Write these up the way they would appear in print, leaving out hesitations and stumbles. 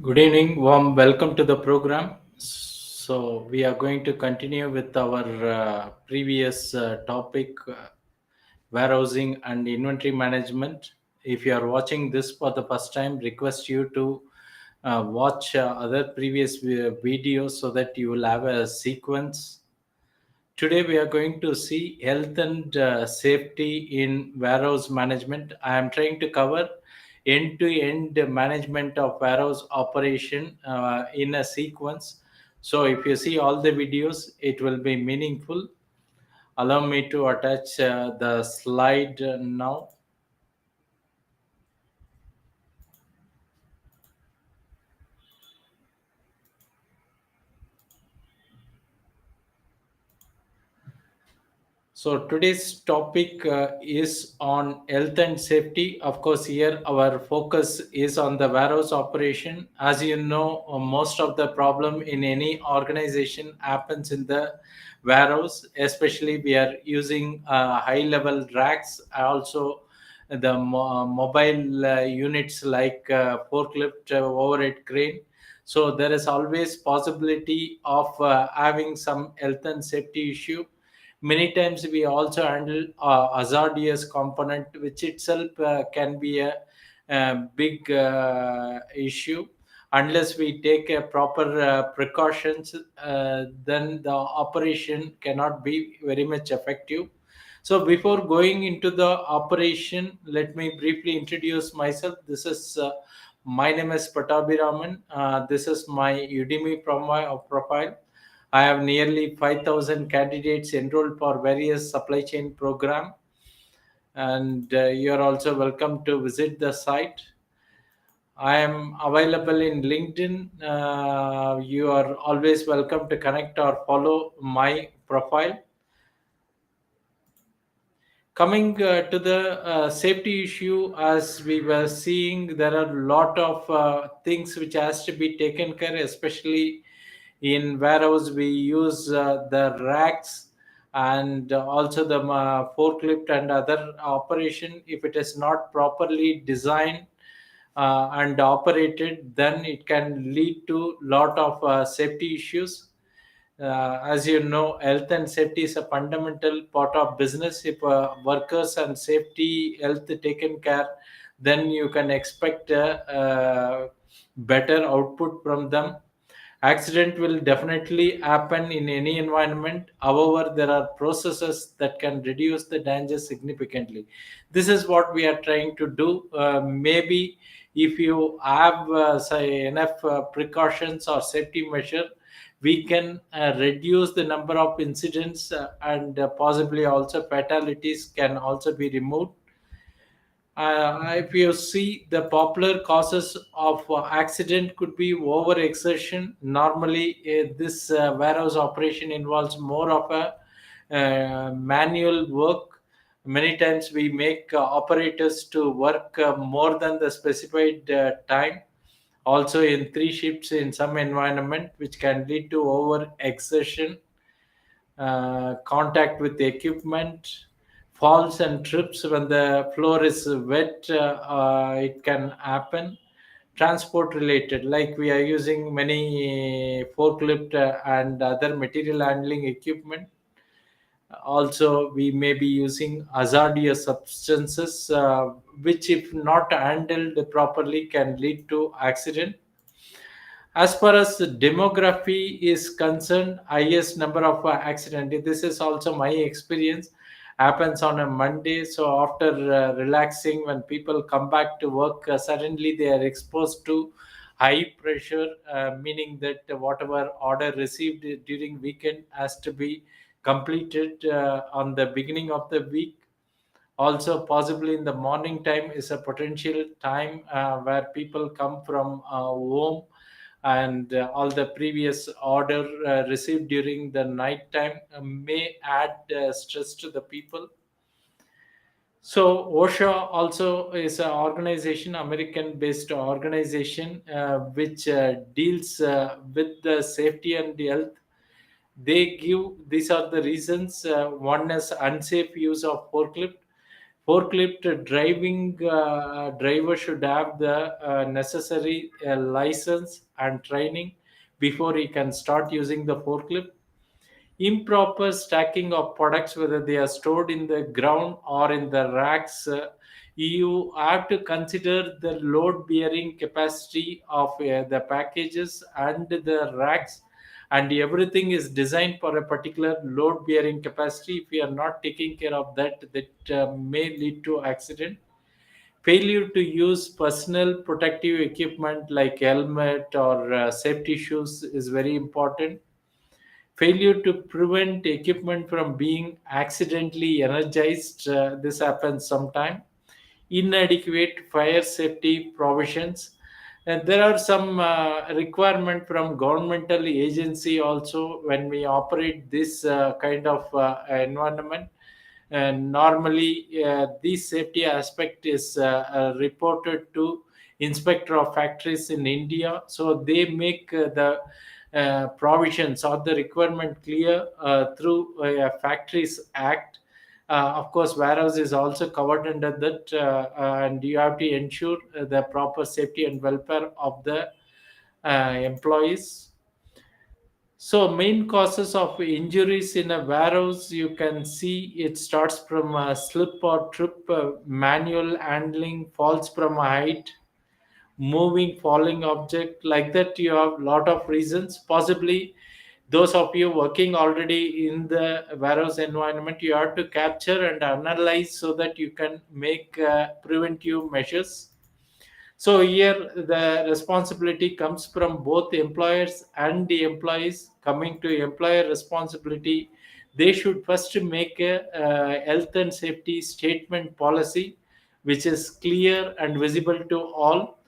Good evening, warm welcome to the program. So, we are going to continue with our previous topic warehousing and inventory management. If you are watching this for the first time, request you to watch other previous videos so that you will have a sequence. Today, we are going to see health and safety in warehouse management. I am trying to cover end to end management of warehouse operation in a sequence. So, if you see all the videos, it will be meaningful. Allow me to attach the slide now. So today's topic is on health and safety. Of course, here our focus is on the warehouse operation. As you know, most of the problem in any organization happens in the warehouse. Especially, we are using high-level racks. Also, the mobile units like forklift, overhead crane. So there is always possibility of having some health and safety issue. Many times we also handle hazardous component, which itself can be a big issue. Unless we take a proper precautions, then the operation cannot be very much effective. So before going into the operation, let me briefly introduce myself. My name is Patabiraman. This is my Udemy profile. I have nearly 5,000 candidates enrolled for various supply chain program, and you are also welcome to visit the site. I am available in LinkedIn. You are always welcome to connect or follow my profile. Coming to the safety issue, as we were seeing, there are a lot of things which has to be taken care, especially in warehouse. We use the racks and also the forklift and other operation. If it is not properly designed and operated, then it can lead to lot of safety issues. As you know, health and safety is a fundamental part of business. If workers and safety health taken care, then you can expect better output from them. Accident will definitely happen in any environment. However, there are processes that can reduce the danger significantly. This is what we are trying to do. Maybe if you have say enough precautions or safety measure, we can reduce the number of incidents, and possibly also fatalities can also be removed. If you see, the popular causes of accident could be over exertion. Normally, this warehouse operation involves more of a manual work. Many times, we make operators to work more than the specified time. Also, in three shifts in some environment, which can lead to over exertion, contact with the equipment, falls and trips when the floor is wet. It can happen. Transport related, like we are using many forklift and other material handling equipment. Also, we may be using hazardous substances, which, if not handled properly, can lead to accident. As far as the demography is concerned, highest number of accident. This is also my experience. Happens on a Monday. So after relaxing, when people come back to work, suddenly they are exposed to high pressure, meaning that whatever order received during weekend has to be completed on the beginning of the week. Also, possibly in the morning time is a potential time where people come from home, and all the previous order received during the night time may add stress to the people. So OSHA also is an organization, American-based organization, which deals with the safety and health. They give, these are the reasons. One is unsafe use of forklift. Forklift driving driver should have the necessary license and training before he can start using the forklift. Improper stacking of products, whether they are stored in the ground or in the racks, you have to consider the load bearing capacity of the packages and the racks, and everything is designed for a particular load bearing capacity. If you are not taking care of that, that may lead to accident. Failure to use personal protective equipment like helmet or safety shoes is very important. Failure to prevent equipment from being accidentally energized, this happens sometime. Inadequate fire safety provisions, and there are some requirement from governmental agency also when we operate this kind of environment. And normally this safety aspect is reported to inspector of factories in India, so they make the provisions or the requirement clear through a factories act. Of course, warehouse is also covered under that, and you have to ensure the proper safety and welfare of the employees. So, main causes of injuries in a warehouse, you can see it starts from a slip or trip, manual handling, falls from a height, moving, falling object. Like that, you have lot of reasons. Possibly, those of you working already in the warehouse environment, you have to capture and analyze so that you can make preventive measures. So here the responsibility comes from both employers and the employees. Coming to employer responsibility, they should first make a health and safety statement policy which is clear and visible to all,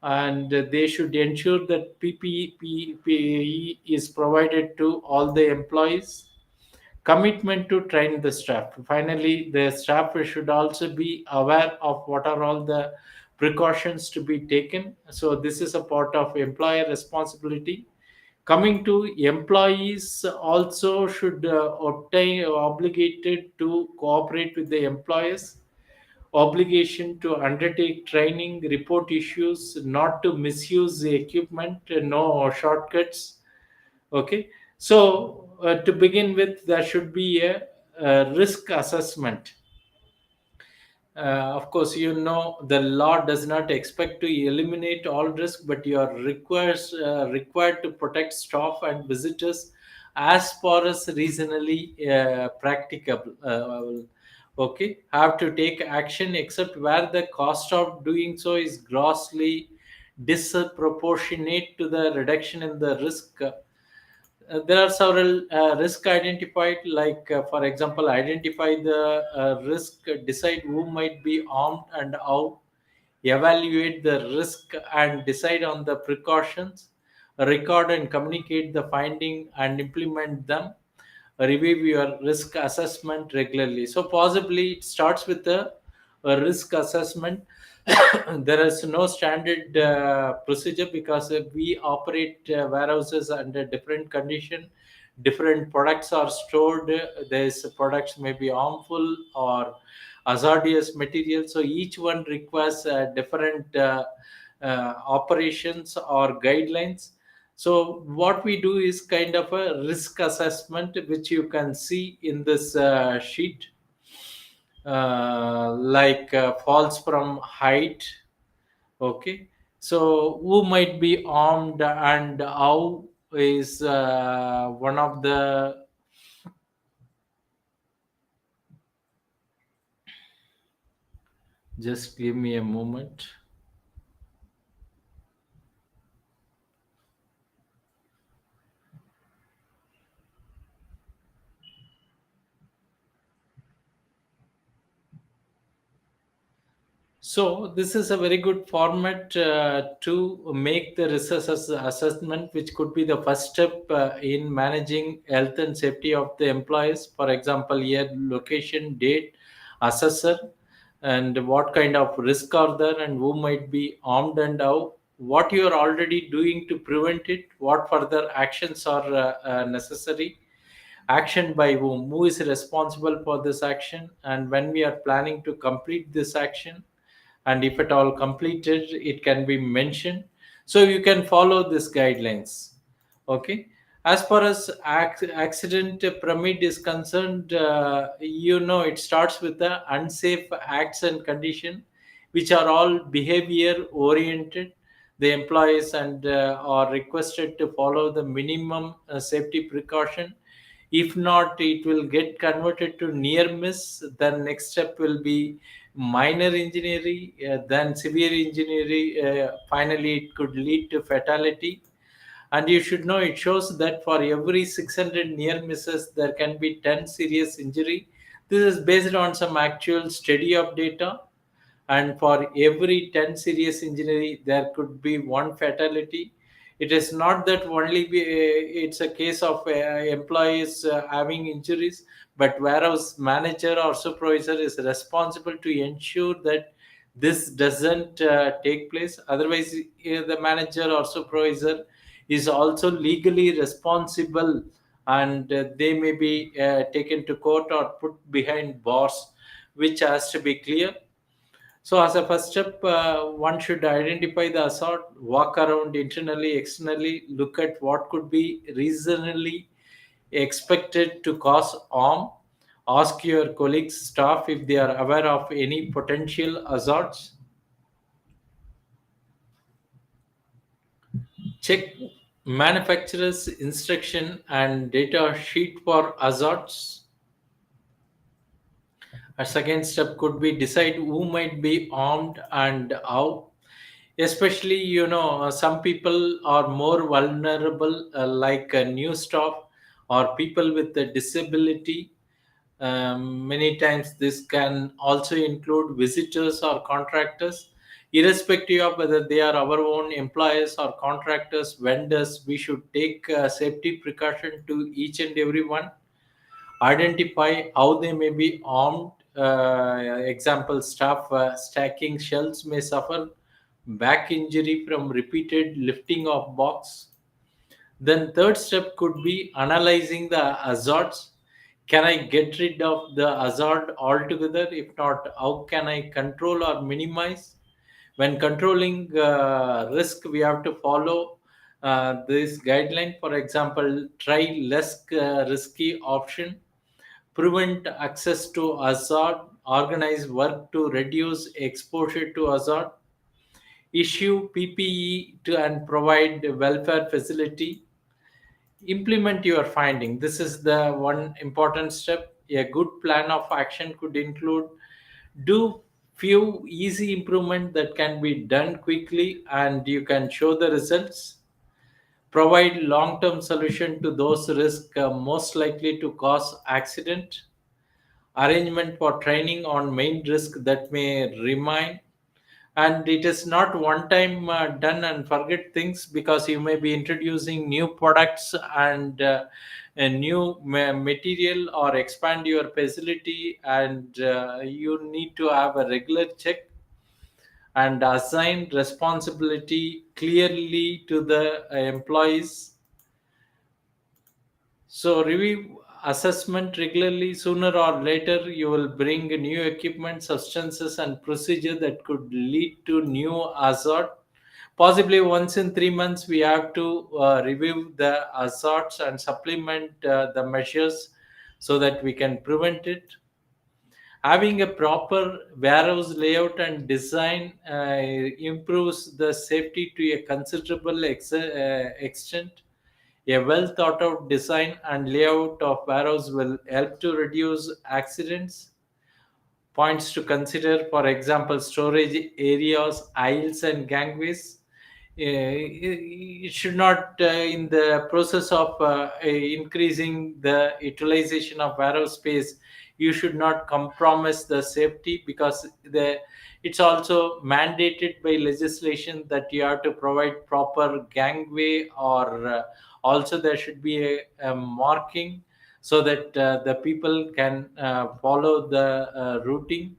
and they should ensure that PPE is provided to all the employees. Commitment to train the staff. Finally, the staff should also be aware of what are all the precautions to be taken. So this is a part of employer responsibility. Coming to employees, also should obtain obligated to cooperate with the employers. Obligation to undertake training, report issues, not to misuse the equipment, no shortcuts. Okay, so to begin with, there should be a risk assessment. Of course, you know the law does not expect to eliminate all risk, but you are required to protect staff and visitors as far as reasonably practicable. Okay, have to take action except where the cost of doing so is grossly disproportionate to the reduction in the risk. There are several risk identified, like for example, identify the risk, decide who might be armed and how, evaluate the risk and decide on the precautions, record and communicate the finding and implement them, review your risk assessment regularly. So possibly it starts with a risk assessment. There is no standard procedure because we operate warehouses under different condition. Different products are stored. These products may be harmful or hazardous material, so each one requires different operations or guidelines. So what we do is kind of a risk assessment, which you can see in this sheet, like falls from height. Okay, so who might be armed and how is one of the. Just give me a moment. So this is a very good format to make the assessment, which could be the first step in managing health and safety of the employees. For example, here location, date, assessor, and what kind of risk are there, and who might be armed and how. What you are already doing to prevent it. What further actions are necessary, action by who is responsible for this action, and when we are planning to complete this action, and if at all completed it can be mentioned, so you can follow these guidelines. Okay. As far as accident pyramid is concerned, it starts with the unsafe acts and condition, which are all behavior oriented. The employees and are requested to follow the minimum safety precaution. If not, it will get converted to near miss. Then next step will be minor injury, then severe injury. Finally, it could lead to fatality. And you should know, it shows that for every 600 near misses, there can be 10 serious injury. This is based on some actual study of data, and for every 10 serious injury there could be one fatality. It is not that only it's a case of employees having injuries, but warehouse manager or supervisor is responsible to ensure that this doesn't take place. Otherwise, the manager or supervisor is also legally responsible, and they may be taken to court or put behind bars, which has to be clear. So, as a first step, one should identify the assault, walk around internally, externally, look at what could be reasonably expected to cause harm. Ask your colleagues, staff if they are aware of any potential assaults. Check manufacturer's instruction and data sheet for assaults. A second step could be decide who might be armed and how. Especially, some people are more vulnerable, like new staff or people with a disability. Many times, this can also include visitors or contractors. Irrespective of whether they are our own employees or contractors, vendors, we should take safety precaution to each and every one. Identify how they may be armed. Example, staff stacking shelves may suffer back injury from repeated lifting of box. Then third step could be analyzing the hazards. Can I get rid of the hazard altogether? If not, how can I control or minimize? When controlling risk, we have to follow this guideline. For example, try less risky option, prevent access to hazard, organize work to reduce exposure to hazard, issue PPE to and provide welfare facility, implement your finding. This is the one important step. A good plan of action could include do few easy improvement that can be done quickly and you can show the results. Provide long term solution to those risks most likely to cause accident. Arrangement for training on main risk that may remain. And it is not one time done and forget things, because you may be introducing new products and a new material or expand your facility, and you need to have a regular check and assign responsibility clearly to the employees. So review assessment regularly. Sooner or later, you will bring new equipment, substances, and procedure that could lead to new hazard. Possibly once in 3 months, we have to review the hazards and supplement the measures so that we can prevent it. Having a proper warehouse layout and design improves the safety to a considerable extent. A well thought out design and layout of warehouse will help to reduce accidents. Points to consider, for example, storage areas, aisles, and gangways. It should not, in the process of increasing the utilization of warehouse space, you should not compromise the safety, because it's also mandated by legislation that you have to provide proper gangway, or also there should be a marking so that the people can follow the routing.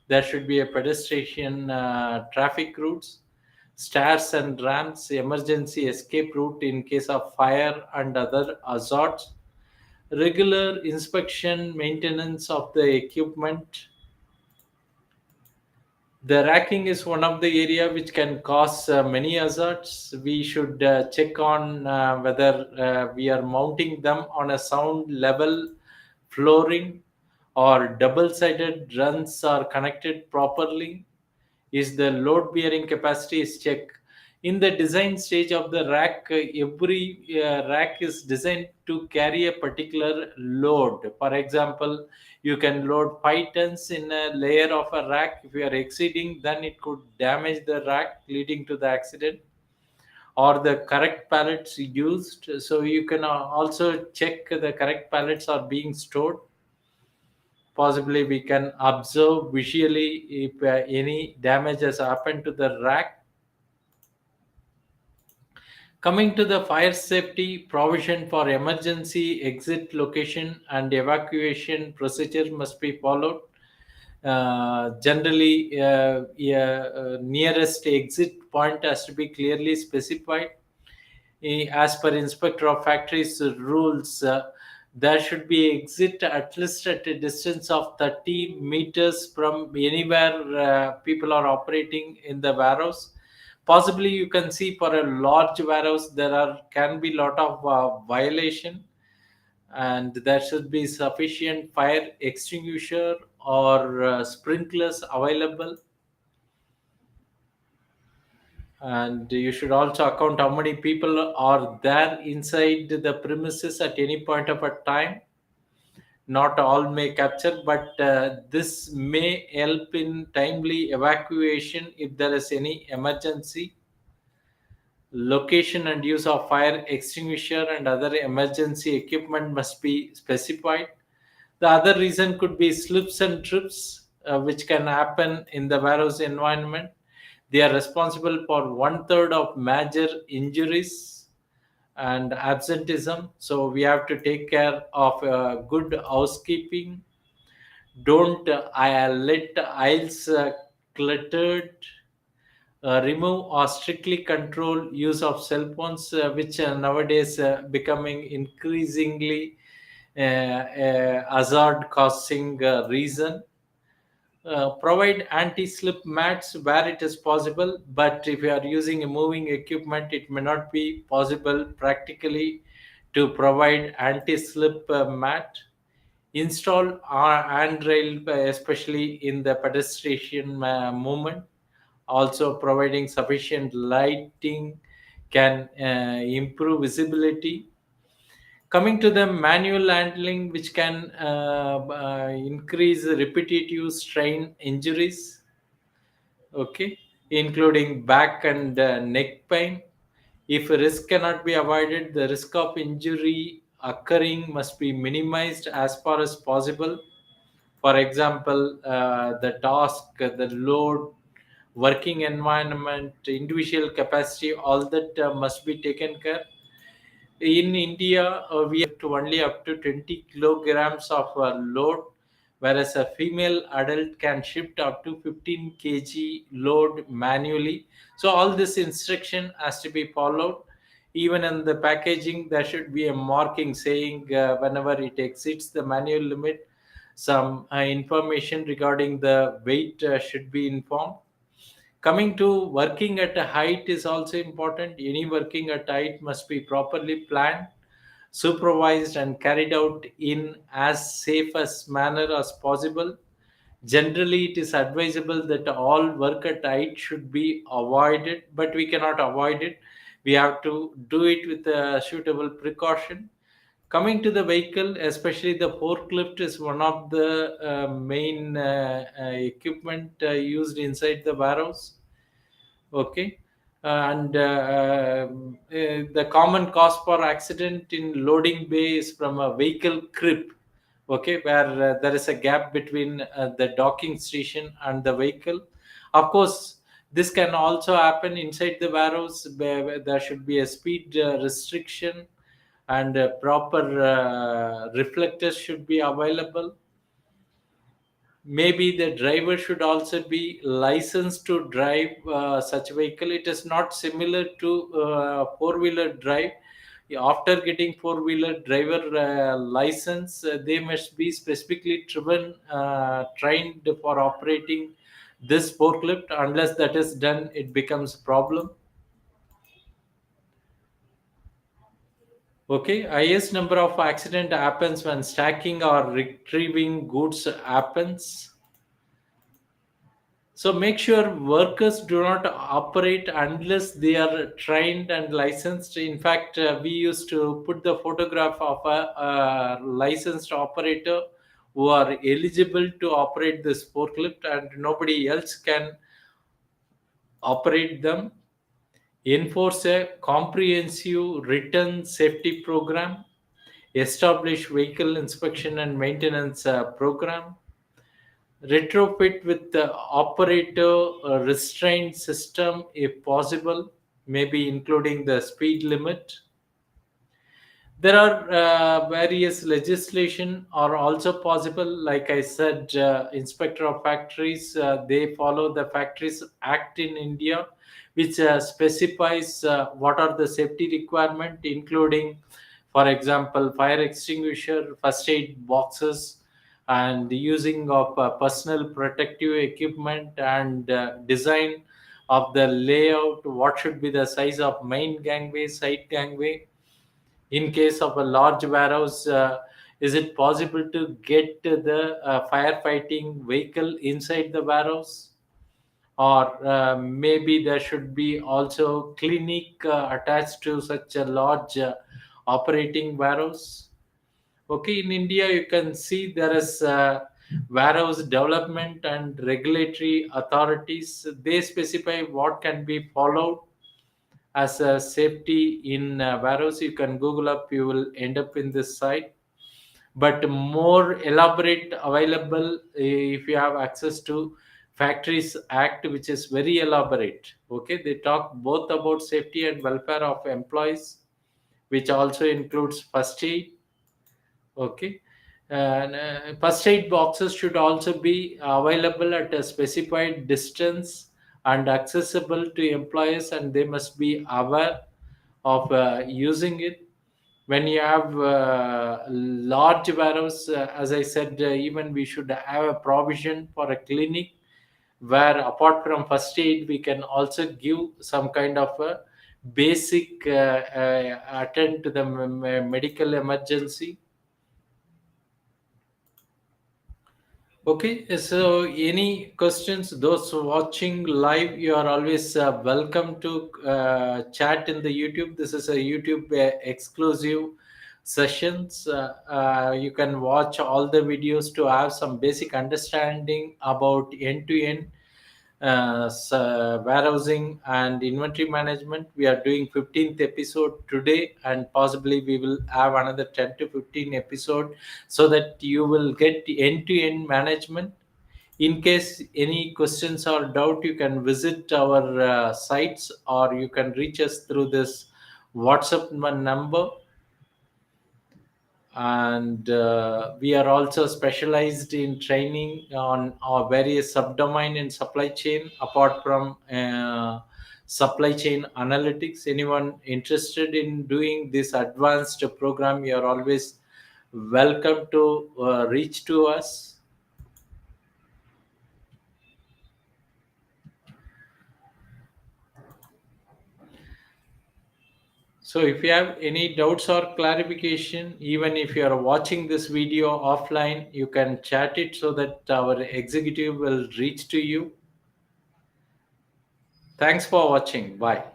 There should be a pedestrian traffic routes, stairs and ramps, emergency escape route in case of fire and other hazards. Regular inspection, maintenance of the equipment. The racking is one of the area which can cause many hazards. We should check on whether we are mounting them on a sound level flooring, or double-sided runs are connected properly. Is the load bearing capacity is checked. In the design stage of the rack, every rack is designed to carry a particular load. For example, you can load 5 tons in a layer of a rack. If you are exceeding, then it could damage the rack, leading to the accident. Or the correct pallets used, so you can also check the correct pallets are being stored. Possibly we can observe visually if any damage has happened to the rack. Coming to the fire safety, provision for emergency exit location and evacuation procedure must be followed. Generally, yeah, nearest exit point has to be clearly specified. As per Inspector of Factories rules, there should be exit at least at a distance of 30 meters from anywhere people are operating in the warehouse. Possibly, you can see for a large warehouse there are can be lot of violation, and there should be sufficient fire extinguisher or sprinklers available. And you should also account how many people are there inside the premises at any point of a time. Not all may capture, but this may help in timely evacuation if there is any emergency. Location and use of fire extinguisher and other emergency equipment must be specified. The other reason could be slips and trips, which can happen in the warehouse environment. They are responsible for one third of major injuries and absenteeism. So we have to take care of good housekeeping. Don't let aisles cluttered. Remove or strictly control use of cell phones, which nowadays becoming increasingly hazard causing reason. Provide anti-slip mats where it is possible, but if you are using a moving equipment, it may not be possible practically to provide anti-slip mat. Install handrail, especially in the pedestrian movement. Also, providing sufficient lighting can improve visibility. Coming to the manual handling, which can increase repetitive strain injuries, okay, including back and neck pain. If a risk cannot be avoided, the risk of injury occurring must be minimized as far as possible. For example, the task, the load, working environment, individual capacity, all that must be taken care. In India, we have to only up to 20 kilograms of load, whereas a female adult can shift up to 15 kg load manually. So all this instruction has to be followed. Even in the packaging, there should be a marking saying whenever it exceeds the manual limit, some information regarding the weight should be informed. Coming to working at a height is also important. Any working at height must be properly planned, supervised, and carried out in as safe as manner as possible. Generally, it is advisable that all work at height should be avoided, but we cannot avoid it. We have to do it with a suitable precaution. Coming to the vehicle, especially the forklift, is one of the main equipment used inside the warehouse. Okay. And the common cause for accident in loading bay is from a vehicle crib. Okay, where there is a gap between the docking station and the vehicle. Of course, this can also happen inside the warehouse, where there should be a speed restriction, and proper reflectors should be available. Maybe the driver should also be licensed to drive such vehicle. It is not similar to four-wheeler drive. after getting four-wheeler driver license, they must be specifically trained for operating this forklift. Unless that is done, it becomes a problem. Okay, highest number of accident happens when stacking or retrieving goods happens. So make sure workers do not operate unless they are trained and licensed. In fact, we used to put the photograph of a licensed operator who are eligible to operate this forklift, and nobody else can operate them. Enforce a comprehensive written safety program. Establish vehicle inspection and maintenance program. Retrofit with the operator restraint system if possible, maybe including the speed limit. There are various legislation are also possible. Like I said, inspector of factories, they follow the Factories Act in India, which specifies what are the safety requirement, including, for example, fire extinguisher, first aid boxes, and the using of personal protective equipment, and design of the layout, what should be the size of main gangway, side gangway. In case of a large warehouse, is it possible to get the firefighting vehicle inside the warehouse? Or maybe there should be also clinic attached to such a large operating warehouse. Okay, in India, you can see there is warehouse development and regulatory authorities. They specify what can be followed as a safety in warehouse. You can Google up, you will end up in this site. But more elaborate available if you have access to Factories Act, which is very elaborate. Okay, they talk both about safety and welfare of employees, which also includes first aid. Okay. And first aid boxes should also be available at a specified distance and accessible to employees, and they must be aware of using it. When you have large warehouse, as I said, even we should have a provision for a clinic where, apart from first aid, we can also give some kind of a basic attend to the medical emergency. Okay, so any questions? Those watching live, you are always welcome to chat in the YouTube. This is a YouTube exclusive sessions. You can watch all the videos to have some basic understanding about end-to-end warehousing and inventory management. We are doing 15th episode today, and possibly we will have another 10 to 15 episode, so that you will get the end-to-end management. In case any questions or doubt, you can visit our sites, or you can reach us through this WhatsApp number. And we are also specialized in training on our various subdomain in supply chain, apart from supply chain analytics. Anyone interested in doing this advanced program, you are always welcome to reach to us. So if you have any doubts or clarification, even if you are watching this video offline, you can chat it so that our executive will reach to you. Thanks for watching. Bye.